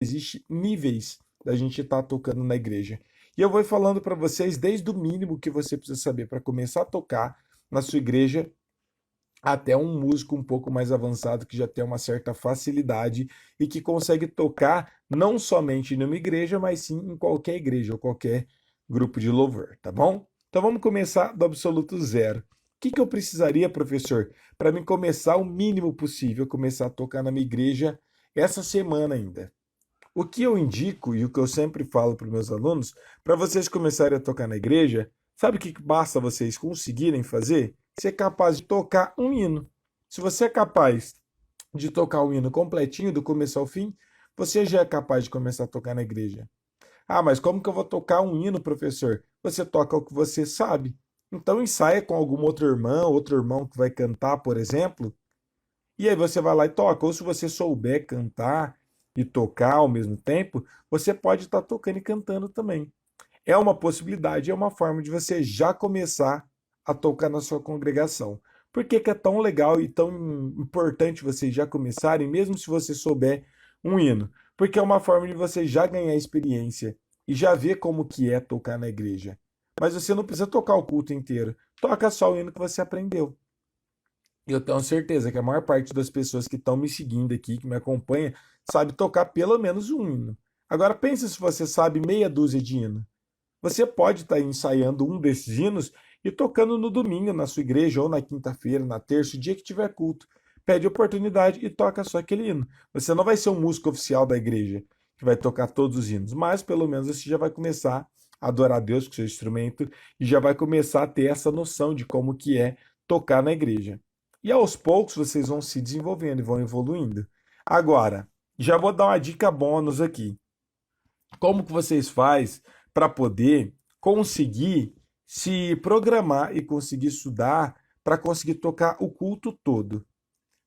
existem níveis da gente estar tocando na igreja. E eu vou falando para vocês desde o mínimo que você precisa saber para começar a tocar na sua igreja até um músico um pouco mais avançado que já tem uma certa facilidade e que consegue tocar não somente numa igreja, mas sim em qualquer igreja ou qualquer grupo de louvor, tá bom? Então vamos começar do absoluto zero. O que eu precisaria, professor, para mim começar o mínimo possível, começar a tocar na minha igreja essa semana ainda? O que eu indico e o que eu sempre falo para os meus alunos, para vocês começarem a tocar na igreja, sabe o que basta vocês conseguirem fazer? Ser capaz de tocar um hino. Se você é capaz de tocar o hino completinho, do começo ao fim, você já é capaz de começar a tocar na igreja. Ah, mas como que eu vou tocar um hino, professor? Você toca o que você sabe. Então ensaia com alguma outra irmã, outro irmão que vai cantar, por exemplo, e aí você vai lá e toca. Ou se você souber cantar e tocar ao mesmo tempo, você pode estar tocando e cantando também. É uma possibilidade, é uma forma de você já começar a tocar na sua congregação. Por que que é tão legal e tão importante vocês já começarem, mesmo se você souber um hino? Porque é uma forma de você já ganhar experiência e já ver como que é tocar na igreja. Mas você não precisa tocar o culto inteiro. Toca só o hino que você aprendeu. Eu tenho certeza que a maior parte das pessoas que estão me seguindo aqui, que me acompanha, sabe tocar pelo menos um hino. Agora pense se você sabe meia dúzia de hino. Você pode estar ensaiando um desses hinos e tocando no domingo na sua igreja, ou na quinta-feira, na terça, o dia que tiver culto. Pede oportunidade e toca só aquele hino. Você não vai ser um músico oficial da igreja que vai tocar todos os hinos, mas pelo menos você já vai começar a adorar a Deus com seu instrumento e já vai começar a ter essa noção de como que é tocar na igreja. E aos poucos vocês vão se desenvolvendo e vão evoluindo. Agora, já vou dar uma dica bônus aqui. Como que vocês faz para poder conseguir se programar e conseguir estudar para conseguir tocar o culto todo?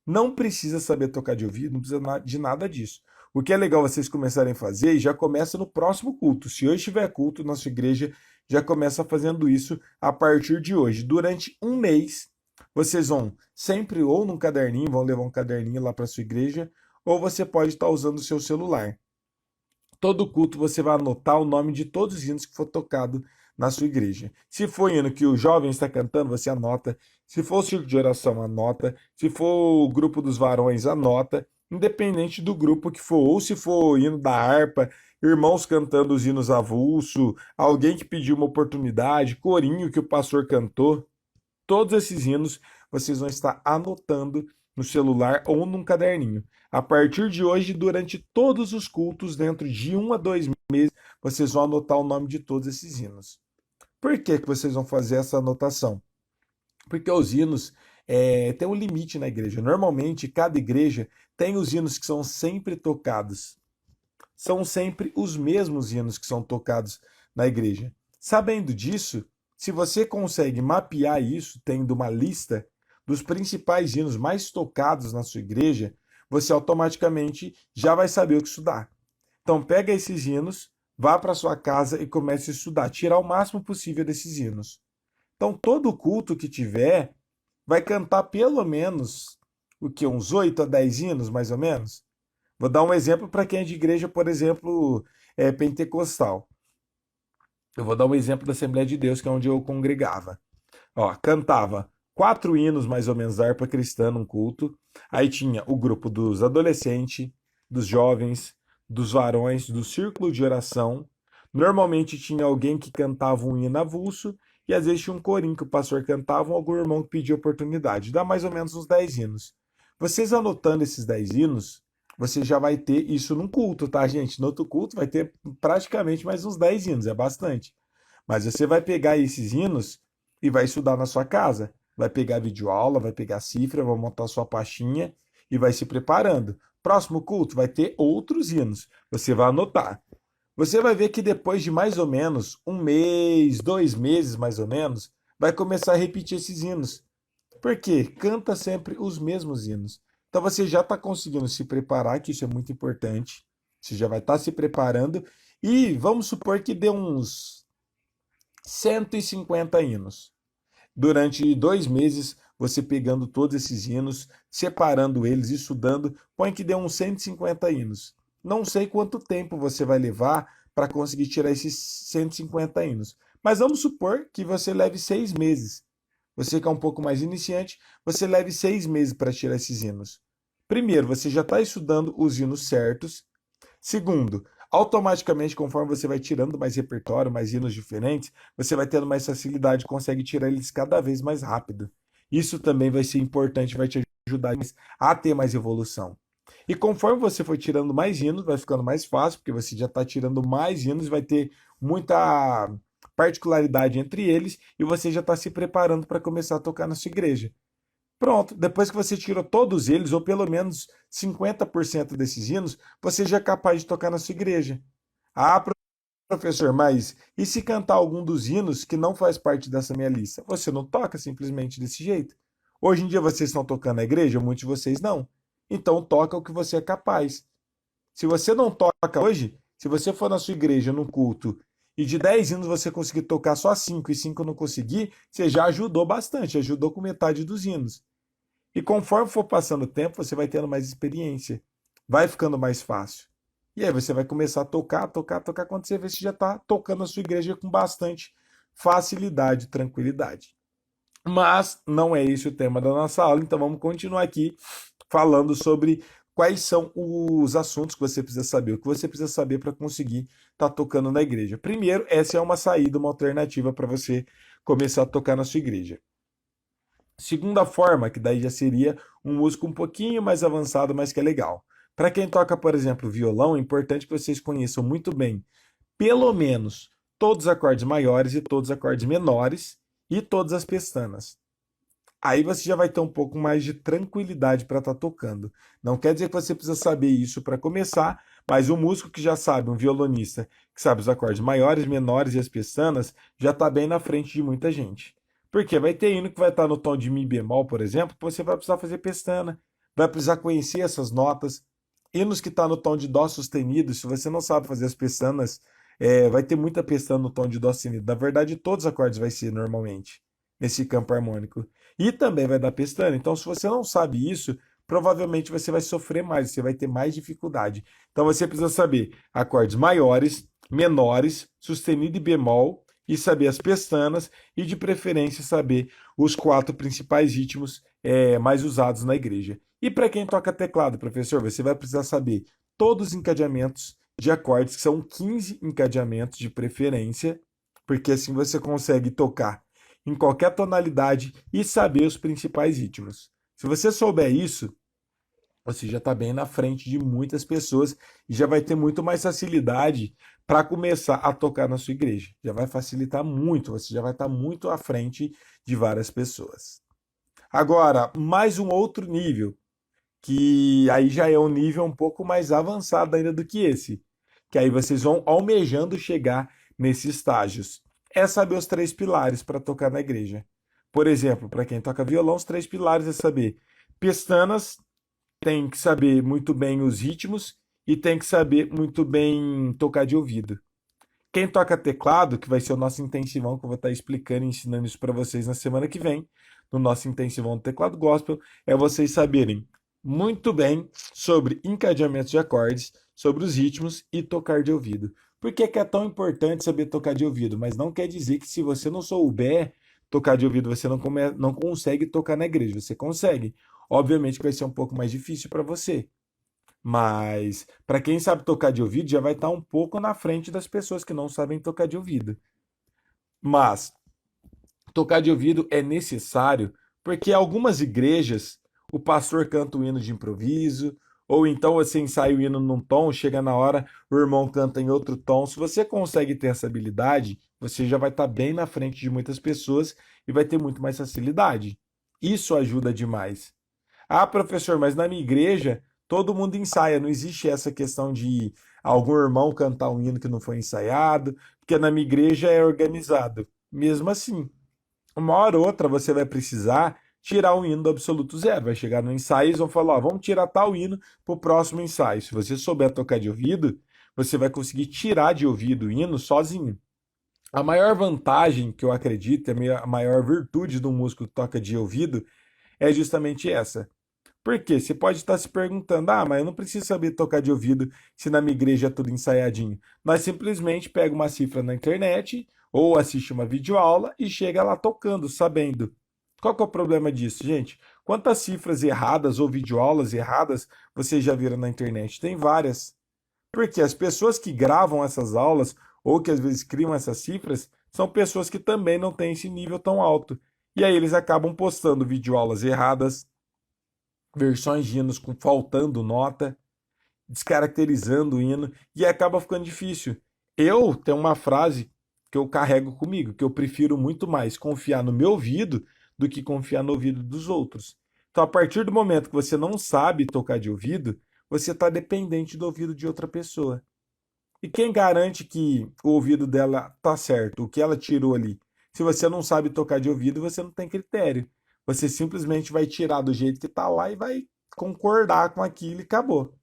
Não precisa saber tocar de ouvido, não precisa de nada disso. O que é legal vocês começarem a fazer e já começa no próximo culto. Se hoje tiver culto, nossa igreja já começa fazendo isso a partir de hoje. Durante um mês, vocês vão sempre ou num caderninho, vão levar um caderninho lá para sua igreja, ou você pode estar usando o seu celular. Todo culto você vai anotar o nome de todos os hinos que for tocado na sua igreja. Se for hino que o jovem está cantando, você anota. Se for o círculo de oração, anota. Se for o grupo dos varões, anota. Independente do grupo que for. Ou se for o hino da harpa, irmãos cantando os hinos avulso, alguém que pediu uma oportunidade, corinho que o pastor cantou. Todos esses hinos vocês vão estar anotando no celular ou num caderninho. A partir de hoje, durante todos os cultos, dentro de 1 a 2 meses, vocês vão anotar o nome de todos esses hinos. Por que que vocês vão fazer essa anotação? Porque os hinos têm um limite na igreja. Normalmente, cada igreja tem os hinos que são sempre tocados. São sempre os mesmos hinos que são tocados na igreja. Sabendo disso, se você consegue mapear isso, tendo uma lista dos principais hinos mais tocados na sua igreja, você automaticamente já vai saber o que estudar. Então pega esses hinos, vá para sua casa e comece a estudar, tirar o máximo possível desses hinos. Então todo culto que tiver vai cantar pelo menos o que uns 8 a 10 hinos, mais ou menos. Vou dar um exemplo para quem é de igreja, por exemplo, pentecostal. Eu vou dar um exemplo da Assembleia de Deus, que é onde eu congregava. Ó, cantava 4 hinos, mais ou menos, da harpa cristã num culto. Aí tinha o grupo dos adolescentes, dos jovens, dos varões, do círculo de oração. Normalmente tinha alguém que cantava um hino avulso e às vezes tinha um corinho que o pastor cantava ou algum irmão que pedia oportunidade. Dá mais ou menos uns 10 hinos. Vocês anotando esses 10 hinos, você já vai ter isso num culto, tá, gente? No outro culto vai ter praticamente mais uns 10 hinos, é bastante. Mas você vai pegar esses hinos e vai estudar na sua casa. Vai pegar videoaula, vai pegar cifra, vai montar sua pastinha e vai se preparando. Próximo culto vai ter outros hinos. Você vai anotar. Você vai ver que depois de mais ou menos um mês, 2 meses mais ou menos, vai começar a repetir esses hinos. Por quê? Canta sempre os mesmos hinos. Então você já está conseguindo se preparar, que isso é muito importante. Você já vai estar se preparando. E vamos supor que dê uns 150 hinos. Durante 2 meses, você pegando todos esses hinos, separando eles, estudando, põe que dê uns 150 hinos. Não sei quanto tempo você vai levar para conseguir tirar esses 150 hinos. Mas vamos supor que você leve 6 meses. Você que é um pouco mais iniciante, você leve 6 meses para tirar esses hinos. Primeiro, você já está estudando os hinos certos. Segundo, automaticamente, conforme você vai tirando mais repertório, mais hinos diferentes, você vai tendo mais facilidade, consegue tirar eles cada vez mais rápido. Isso também vai ser importante, vai te ajudar a ter mais evolução. E conforme você for tirando mais hinos, vai ficando mais fácil, porque você já está tirando mais hinos, vai ter muita particularidade entre eles e você já está se preparando para começar a tocar na sua igreja. Pronto, depois que você tirou todos eles, ou pelo menos 50% desses hinos, você já é capaz de tocar na sua igreja. Ah, professor, mas e se cantar algum dos hinos que não faz parte dessa minha lista? Você não toca simplesmente desse jeito. Hoje em dia vocês estão tocando na igreja, muitos de vocês não. Então toca o que você é capaz. Se você não toca hoje, se você for na sua igreja, num culto, e de 10 hinos você conseguir tocar só 5 e 5 não conseguir, você já ajudou bastante, ajudou com metade dos hinos. E conforme for passando o tempo, você vai tendo mais experiência. Vai ficando mais fácil. E aí você vai começar a tocar, tocar, tocar, quando você vê se já está tocando na sua igreja com bastante facilidade, tranquilidade. Mas não é esse o tema da nossa aula, então vamos continuar aqui falando sobre quais são os assuntos que você precisa saber, o que você precisa saber para conseguir estar tocando na igreja. Primeiro, essa é uma saída, uma alternativa para você começar a tocar na sua igreja. Segunda forma, que daí já seria um músico um pouquinho mais avançado, mas que é legal. Para quem toca, por exemplo, violão, é importante que vocês conheçam muito bem, pelo menos, todos os acordes maiores e todos os acordes menores e todas as pestanas. Aí você já vai ter um pouco mais de tranquilidade para estar tocando. Não quer dizer que você precisa saber isso para começar, mas um músico que já sabe, um violonista que sabe os acordes maiores, menores e as pestanas, já está bem na frente de muita gente. Porque vai ter hino que vai estar no tom de mi bemol, por exemplo, que você vai precisar fazer pestana, vai precisar conhecer essas notas. Hinos que está no tom de dó sustenido, se você não sabe fazer as pestanas, vai ter muita pestana no tom de dó sustenido. Na verdade, todos os acordes vai ser normalmente nesse campo harmônico. E também vai dar pestana. Então, se você não sabe isso, provavelmente você vai sofrer mais, você vai ter mais dificuldade. Então, você precisa saber acordes maiores, menores, sustenido e bemol, e saber as pestanas, e de preferência saber os 4 principais ritmos mais usados na igreja. E para quem toca teclado, professor, você vai precisar saber todos os encadeamentos de acordes, que são 15 encadeamentos de preferência, porque assim você consegue tocar em qualquer tonalidade e saber os principais ritmos. Se você souber isso, você já está bem na frente de muitas pessoas e já vai ter muito mais facilidade para começar a tocar na sua igreja. Já vai facilitar muito, você já vai estar muito à frente de várias pessoas. Agora, mais um outro nível, que aí já é um nível um pouco mais avançado ainda do que esse, que aí vocês vão almejando chegar nesses estágios. É saber os 3 pilares para tocar na igreja. Por exemplo, para quem toca violão, os 3 pilares é saber pestanas, tem que saber muito bem os ritmos e tem que saber muito bem tocar de ouvido. Quem toca teclado, que vai ser o nosso intensivão, que eu vou estar explicando e ensinando isso para vocês na semana que vem, no nosso intensivão do teclado gospel, é vocês saberem muito bem sobre encadeamentos de acordes, sobre os ritmos e tocar de ouvido. Por que é tão importante saber tocar de ouvido? Mas não quer dizer que se você não souber tocar de ouvido, você não consegue tocar na igreja. Você consegue. Obviamente que vai ser um pouco mais difícil para você. Mas para quem sabe tocar de ouvido, já vai estar um pouco na frente das pessoas que não sabem tocar de ouvido. Mas tocar de ouvido é necessário porque algumas igrejas o pastor canta o hino de improviso, ou então você ensaia o hino num tom, chega na hora, o irmão canta em outro tom. Se você consegue ter essa habilidade, você já vai estar bem na frente de muitas pessoas e vai ter muito mais facilidade. Isso ajuda demais. Ah, professor, mas na minha igreja todo mundo ensaia, não existe essa questão de algum irmão cantar um hino que não foi ensaiado, porque na minha igreja é organizado. Mesmo assim, uma hora ou outra você vai precisar tirar um hino do absoluto zero. Vai chegar no ensaio e eles vão falar: ó, vamos tirar tal hino para o próximo ensaio. Se você souber tocar de ouvido, você vai conseguir tirar de ouvido o hino sozinho. A maior vantagem que eu acredito, a maior virtude do músico que toca de ouvido é justamente essa. Por quê? Você pode estar se perguntando, mas eu não preciso saber tocar de ouvido se na minha igreja é tudo ensaiadinho. Nós simplesmente pega uma cifra na internet ou assiste uma videoaula e chega lá tocando, sabendo. Qual que é o problema disso, gente? Quantas cifras erradas ou videoaulas erradas vocês já viram na internet? Tem várias. Porque as pessoas que gravam essas aulas ou que às vezes criam essas cifras são pessoas que também não têm esse nível tão alto. E aí eles acabam postando videoaulas erradas, versões de hinos com faltando nota, descaracterizando o hino, e acaba ficando difícil. Eu tenho uma frase que eu carrego comigo, que eu prefiro muito mais confiar no meu ouvido do que confiar no ouvido dos outros. Então, a partir do momento que você não sabe tocar de ouvido, você está dependente do ouvido de outra pessoa. E quem garante que o ouvido dela tá certo, o que ela tirou ali? Se você não sabe tocar de ouvido, você não tem critério. Você simplesmente vai tirar do jeito que tá lá e vai concordar com aquilo e acabou.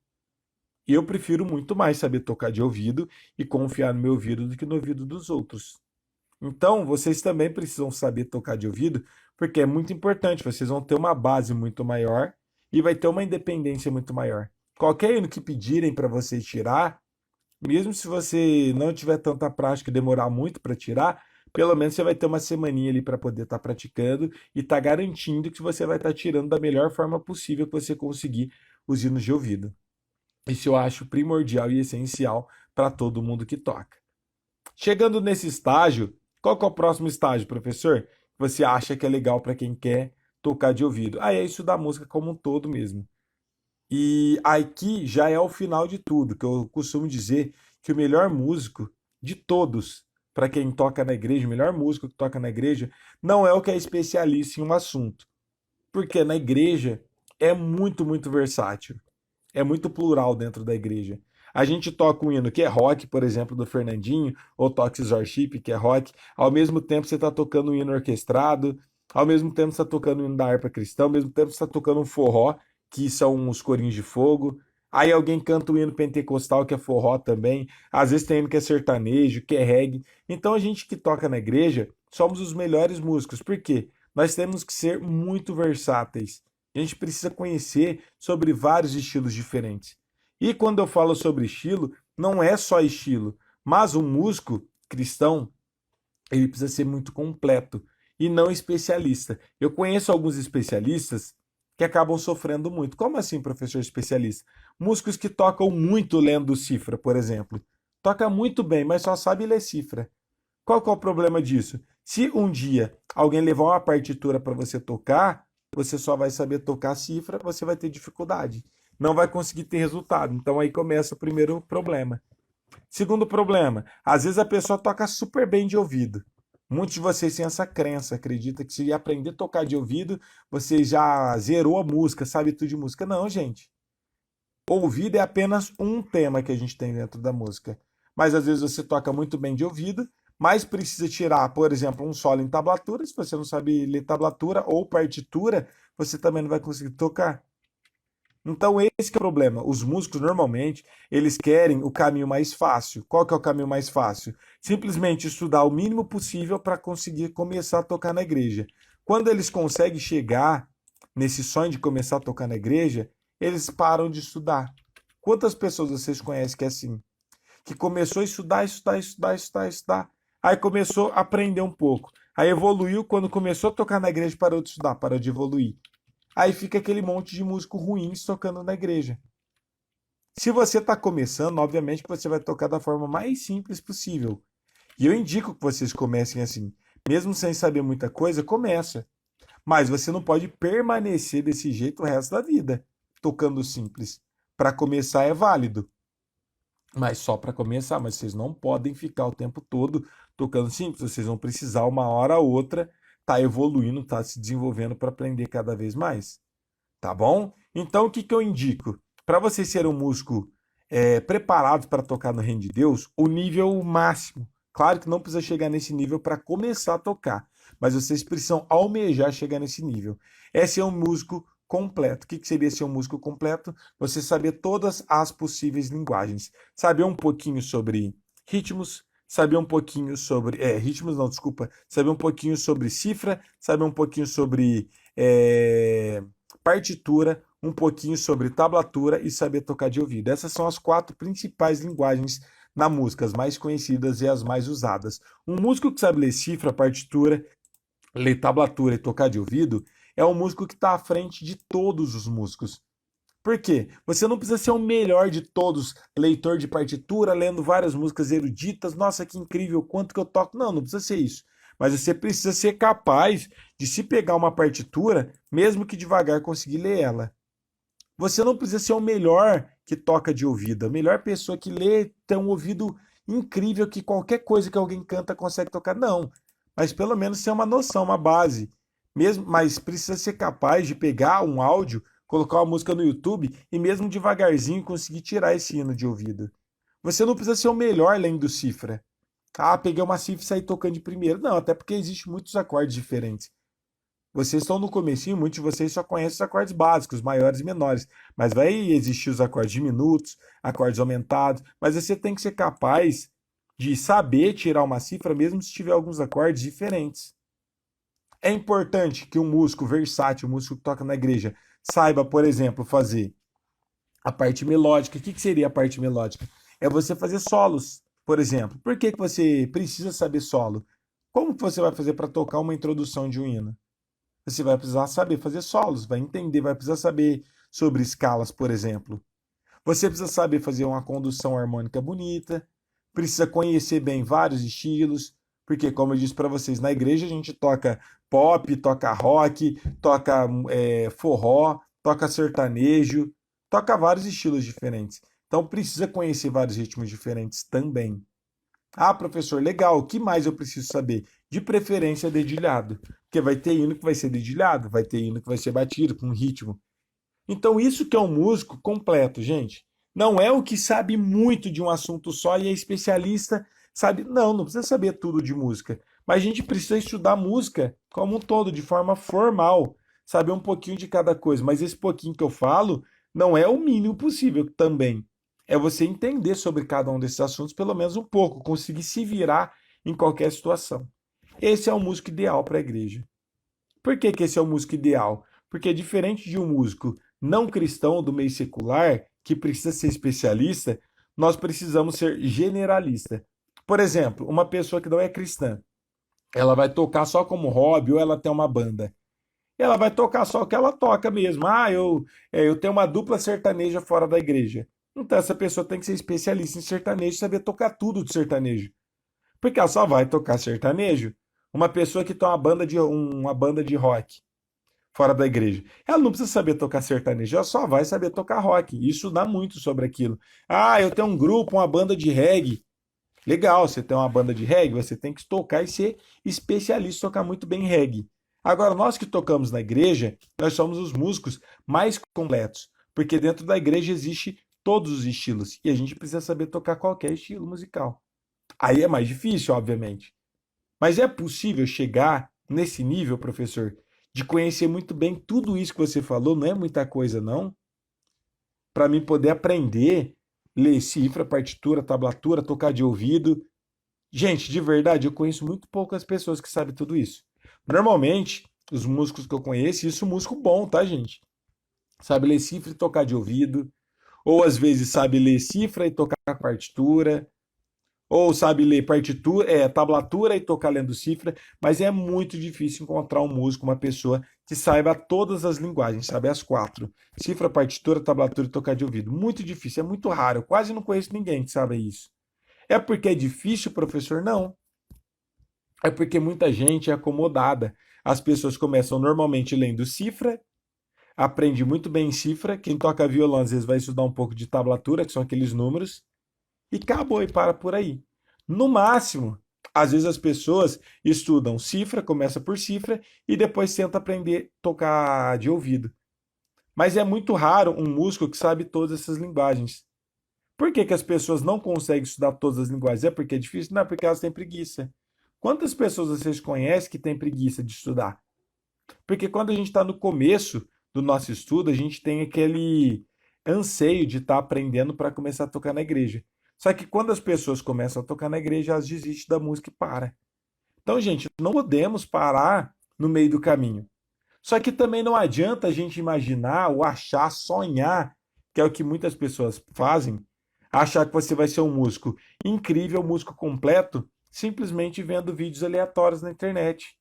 Eu prefiro muito mais saber tocar de ouvido e confiar no meu ouvido do que no ouvido dos outros. Então, vocês também precisam saber tocar de ouvido, porque é muito importante. Vocês vão ter uma base muito maior e vai ter uma independência muito maior. Qualquer hino que pedirem para vocês tirar, mesmo se você não tiver tanta prática e demorar muito para tirar, pelo menos você vai ter uma semaninha ali para poder estar praticando e estar garantindo que você vai estar tirando da melhor forma possível que você conseguir os hinos de ouvido. Isso eu acho primordial e essencial para todo mundo que toca. Chegando nesse estágio, qual que é o próximo estágio, professor? Você acha que é legal para quem quer tocar de ouvido? É isso da música como um todo mesmo. E aqui já é o final de tudo, que eu costumo dizer que o melhor músico de todos, para quem toca na igreja, o melhor músico que toca na igreja, não é o que é especialista em um assunto. Porque na igreja é muito, muito versátil. É muito plural dentro da igreja. A gente toca um hino que é rock, por exemplo, do Fernandinho, ou Toxic Worship, que é rock. Ao mesmo tempo você está tocando um hino orquestrado, ao mesmo tempo você está tocando um hino da harpa cristã, ao mesmo tempo você está tocando um forró, que são os corinhos de fogo. Aí alguém canta um hino pentecostal, que é forró também. Às vezes tem hino que é sertanejo, que é reggae. Então a gente que toca na igreja somos os melhores músicos. Por quê? Nós temos que ser muito versáteis. A gente precisa conhecer sobre vários estilos diferentes. E quando eu falo sobre estilo, não é só estilo, mas o músico cristão, ele precisa ser muito completo e não especialista. Eu conheço alguns especialistas que acabam sofrendo muito. Como assim, professor especialista? Músicos que tocam muito lendo cifra, por exemplo. Toca muito bem, mas só sabe ler cifra. Qual que é o problema disso? Se um dia alguém levar uma partitura para você tocar, você só vai saber tocar a cifra, você vai ter dificuldade. Não vai conseguir ter resultado. Então aí começa o primeiro problema. Segundo problema, às vezes a pessoa toca super bem de ouvido. Muitos de vocês têm essa crença, acredita que se aprender a tocar de ouvido, você já zerou a música, sabe tudo de música. Não, gente. Ouvido é apenas um tema que a gente tem dentro da música. Mas às vezes você toca muito bem de ouvido, mas precisa tirar, por exemplo, um solo em tablatura. Se você não sabe ler tablatura ou partitura, você também não vai conseguir tocar. Então esse que é o problema. Os músicos normalmente, eles querem o caminho mais fácil. Qual que é o caminho mais fácil? Simplesmente estudar o mínimo possível para conseguir começar a tocar na igreja. Quando eles conseguem chegar nesse sonho de começar a tocar na igreja, eles param de estudar. Quantas pessoas vocês conhecem que é assim? Que começou a estudar, estudar, estudar, estudar, estudar. Aí começou a aprender um pouco. Aí evoluiu, quando começou a tocar na igreja, parou de estudar, parou de evoluir. Aí fica aquele monte de músico ruim tocando na igreja. Se você está começando, obviamente que você vai tocar da forma mais simples possível. E eu indico que vocês comecem assim. Mesmo sem saber muita coisa, começa. Mas você não pode permanecer desse jeito o resto da vida, tocando simples. Para começar é válido, mas só para começar. Mas vocês não podem ficar o tempo todo tocando simples. Vocês vão precisar uma hora ou outra tá evoluindo, tá se desenvolvendo para aprender cada vez mais. Tá bom? Então o que que eu indico? Para você ser um músico preparado para tocar no reino de Deus, o nível máximo. Claro que não precisa chegar nesse nível para começar a tocar, mas vocês precisam almejar chegar nesse nível. É ser um músico completo. O que que seria ser um músico completo? Você saber todas as possíveis linguagens. Saber um pouquinho sobre ritmos, saber um pouquinho sobre. Ritmos não, desculpa. Saber um pouquinho sobre cifra, saber um pouquinho sobre partitura, um pouquinho sobre tablatura e saber tocar de ouvido. Essas são as quatro principais linguagens na música, as mais conhecidas e as mais usadas. Um músico que sabe ler cifra, partitura, ler tablatura e tocar de ouvido é um músico que está à frente de todos os músicos. Por quê? Você não precisa ser o melhor de todos, leitor de partitura, lendo várias músicas eruditas. Nossa, que incrível, quanto que eu toco. Não, não precisa ser isso. Mas você precisa ser capaz de se pegar uma partitura, mesmo que devagar conseguir ler ela. Você não precisa ser o melhor que toca de ouvido. A melhor pessoa que lê tem um ouvido incrível que qualquer coisa que alguém canta consegue tocar. Não. Mas pelo menos ter uma noção, uma base. Mesmo, mas precisa ser capaz de pegar um áudio, colocar uma música no YouTube e mesmo devagarzinho conseguir tirar esse hino de ouvido. Você não precisa ser o melhor lendo cifra. Ah, peguei uma cifra e saí tocando de primeiro. Não, até porque existem muitos acordes diferentes. Vocês estão no comecinho, muitos de vocês só conhecem os acordes básicos, maiores e menores, mas vai existir os acordes diminutos, acordes aumentados, mas você tem que ser capaz de saber tirar uma cifra mesmo se tiver alguns acordes diferentes. É importante que um músico versátil, um músico que toca na igreja, saiba, por exemplo, fazer a parte melódica. O que seria a parte melódica? É você fazer solos, por exemplo. Por que você precisa saber solo? Como que você vai fazer para tocar uma introdução de um hino? Você vai precisar saber fazer solos, vai entender, vai precisar saber sobre escalas, por exemplo. Você precisa saber fazer uma condução harmônica bonita, precisa conhecer bem vários estilos, porque, como eu disse para vocês, na igreja a gente toca pop, toca rock, toca forró, toca sertanejo, toca vários estilos diferentes. Então precisa conhecer vários ritmos diferentes também. Ah, professor, legal. O que mais eu preciso saber? De preferência dedilhado. Porque vai ter hino que vai ser dedilhado, vai ter hino que vai ser batido com ritmo. Então, isso que é um músico completo, gente. Não é o que sabe muito de um assunto só e é especialista, sabe? Não, não precisa saber tudo de música. Mas a gente precisa estudar música como um todo, de forma formal. Saber um pouquinho de cada coisa. Mas esse pouquinho que eu falo não é o mínimo possível também. É você entender sobre cada um desses assuntos, pelo menos um pouco, conseguir se virar em qualquer situação. Esse é o músico ideal para a igreja. Por que esse é o músico ideal? Porque diferente de um músico não cristão do meio secular, que precisa ser especialista, nós precisamos ser generalista. Por exemplo, uma pessoa que não é cristã, ela vai tocar só como hobby ou ela tem uma banda. Ela vai tocar só o que ela toca mesmo. Ah, eu tenho uma dupla sertaneja fora da igreja. Então essa pessoa tem que ser especialista em sertanejo e saber tocar tudo de sertanejo. Porque ela só vai tocar sertanejo. Uma pessoa que tem uma banda de rock fora da igreja. Ela não precisa saber tocar sertanejo, ela só vai saber tocar rock. Isso dá muito sobre aquilo. Ah, eu tenho um grupo, uma banda de reggae. Legal, você tem uma banda de reggae, você tem que tocar e ser especialista, tocar muito bem reggae. Agora, nós que tocamos na igreja, nós somos os músicos mais completos, porque dentro da igreja existe todos os estilos e a gente precisa saber tocar qualquer estilo musical. Aí é mais difícil, obviamente. Mas é possível chegar nesse nível, professor, de conhecer muito bem tudo isso que você falou, não é muita coisa, não? Para mim poder aprender, ler cifra, partitura, tablatura, tocar de ouvido. Gente, de verdade, eu conheço muito poucas pessoas que sabem tudo isso. Normalmente, os músicos que eu conheço, isso é músico bom, tá, gente? Sabe ler cifra e tocar de ouvido, ou às vezes sabe ler cifra e tocar partitura, ou sabe ler partitura, tablatura e tocar lendo cifra, mas é muito difícil encontrar um músico, uma pessoa que saiba todas as linguagens, sabe as quatro: cifra, partitura, tablatura e tocar de ouvido. Muito difícil, é muito raro. Eu quase não conheço ninguém que saiba isso. É porque é difícil, professor? Não. É porque muita gente é acomodada. As pessoas começam normalmente lendo cifra, aprende muito bem cifra. Quem toca violão às vezes vai estudar um pouco de tablatura, que são aqueles números, e acabou e para por aí. No máximo, às vezes as pessoas estudam cifra, começa por cifra e depois tenta aprender a tocar de ouvido. Mas é muito raro um músico que sabe todas essas linguagens. Por que as pessoas não conseguem estudar todas as linguagens? É porque é difícil? Não, é porque elas têm preguiça. Quantas pessoas vocês conhecem que têm preguiça de estudar? Porque quando a gente está no começo do nosso estudo, a gente tem aquele anseio de estar aprendendo para começar a tocar na igreja. Só que quando as pessoas começam a tocar na igreja, elas desistem da música e param. Então, gente, não podemos parar no meio do caminho. Só que também não adianta a gente imaginar ou achar, sonhar, que é o que muitas pessoas fazem, achar que você vai ser um músico incrível, um músico completo, simplesmente vendo vídeos aleatórios na internet.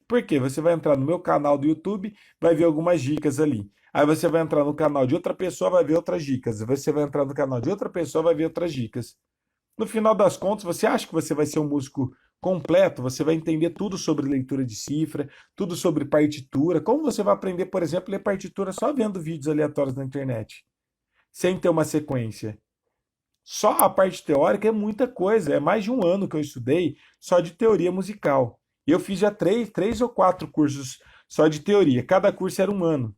Por quê? Você vai entrar no meu canal do YouTube, vai ver algumas dicas ali. Aí você vai entrar no canal de outra pessoa, vai ver outras dicas. Você vai entrar no canal de outra pessoa, vai ver outras dicas. No final das contas, você acha que você vai ser um músico completo? Você vai entender tudo sobre leitura de cifra, tudo sobre partitura. Como você vai aprender, por exemplo, a ler partitura só vendo vídeos aleatórios na internet, sem ter uma sequência? Só a parte teórica é muita coisa. É mais de um ano que eu estudei só de teoria musical. E eu fiz já três ou quatro cursos só de teoria. Cada curso era um ano.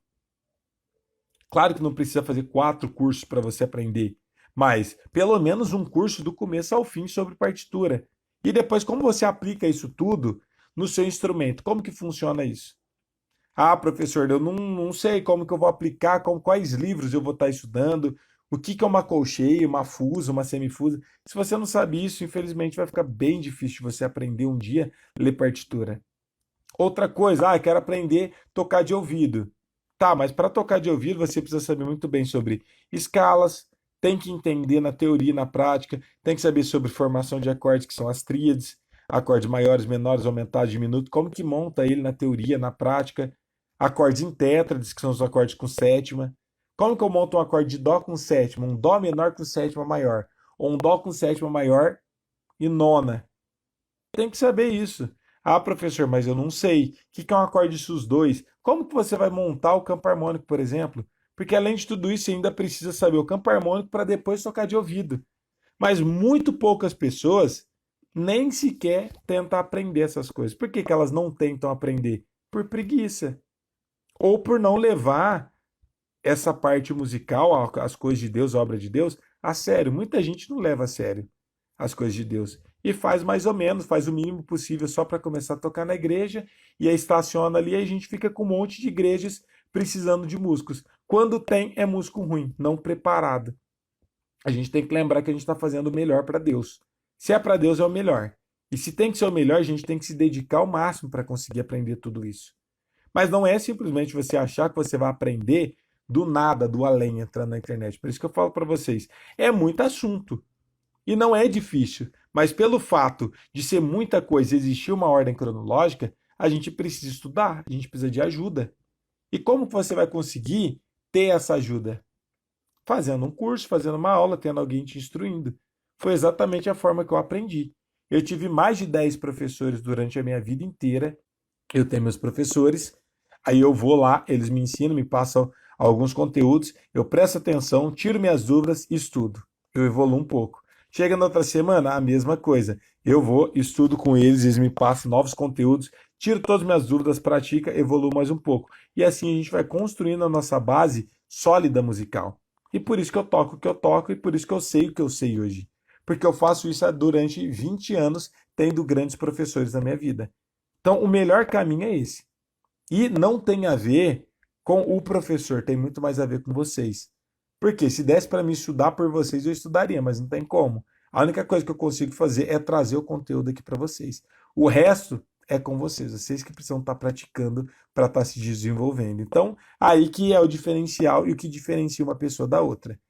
Claro que não precisa fazer quatro cursos para você aprender, mas pelo menos um curso do começo ao fim sobre partitura. E depois, como você aplica isso tudo no seu instrumento? Como que funciona isso? Ah, professor, eu não sei como que eu vou aplicar, quais livros eu vou estar estudando, o que é uma colcheia, uma fusa, uma semifusa. Se você não sabe isso, infelizmente vai ficar bem difícil de você aprender um dia a ler partitura. Outra coisa, quero aprender a tocar de ouvido. Tá, mas para tocar de ouvido você precisa saber muito bem sobre escalas, tem que entender na teoria e na prática, tem que saber sobre formação de acordes, que são as tríades, acordes maiores, menores, aumentados, diminutos, como que monta ele na teoria, na prática, acordes em tétrades, que são os acordes com sétima. Como que eu monto um acorde de dó com sétima, um dó menor com sétima maior, ou um dó com sétima maior e nona? Tem que saber isso. Ah, professor, mas eu não sei. O que é um acorde sus2? Como que você vai montar o campo harmônico, por exemplo? Porque além de tudo isso, você ainda precisa saber o campo harmônico para depois tocar de ouvido. Mas muito poucas pessoas nem sequer tentam aprender essas coisas. Por que que elas não tentam aprender? Por preguiça. Ou por não levar essa parte musical, as coisas de Deus, a obra de Deus, a sério. Muita gente não leva a sério as coisas de Deus. E faz mais ou menos, faz o mínimo possível só para começar a tocar na igreja, e aí estaciona ali e a gente fica com um monte de igrejas precisando de músicos. Quando tem, é músico ruim, não preparado. A gente tem que lembrar que a gente está fazendo o melhor para Deus. Se é para Deus, é o melhor. E se tem que ser o melhor, a gente tem que se dedicar ao máximo para conseguir aprender tudo isso. Mas não é simplesmente você achar que você vai aprender do nada, do além, entrando na internet. Por isso que eu falo para vocês, é muito assunto. E não é difícil, mas pelo fato de ser muita coisa, existir uma ordem cronológica, a gente precisa estudar, a gente precisa de ajuda. E como que você vai conseguir ter essa ajuda? Fazendo um curso, fazendo uma aula, tendo alguém te instruindo. Foi exatamente a forma que eu aprendi. Eu tive mais de 10 professores durante a minha vida inteira. Eu tenho meus professores, aí eu vou lá, eles me ensinam, me passam alguns conteúdos, eu presto atenção, tiro minhas dúvidas e estudo. Eu evoluo um pouco. Chega na outra semana, a mesma coisa. Eu vou, estudo com eles, eles me passam novos conteúdos, tiro todas as minhas dúvidas, pratica, evoluo mais um pouco. E assim a gente vai construindo a nossa base sólida musical. E por isso que eu toco o que eu toco e por isso que eu sei o que eu sei hoje. Porque eu faço isso durante 20 anos, tendo grandes professores na minha vida. Então, o melhor caminho é esse. E não tem a ver com o professor, tem muito mais a ver com vocês. Porque se desse para mim estudar por vocês, eu estudaria, mas não tem como. A única coisa que eu consigo fazer é trazer o conteúdo aqui para vocês. O resto é com vocês que precisam estar praticando para estar se desenvolvendo. Então, aí que é o diferencial e o que diferencia uma pessoa da outra.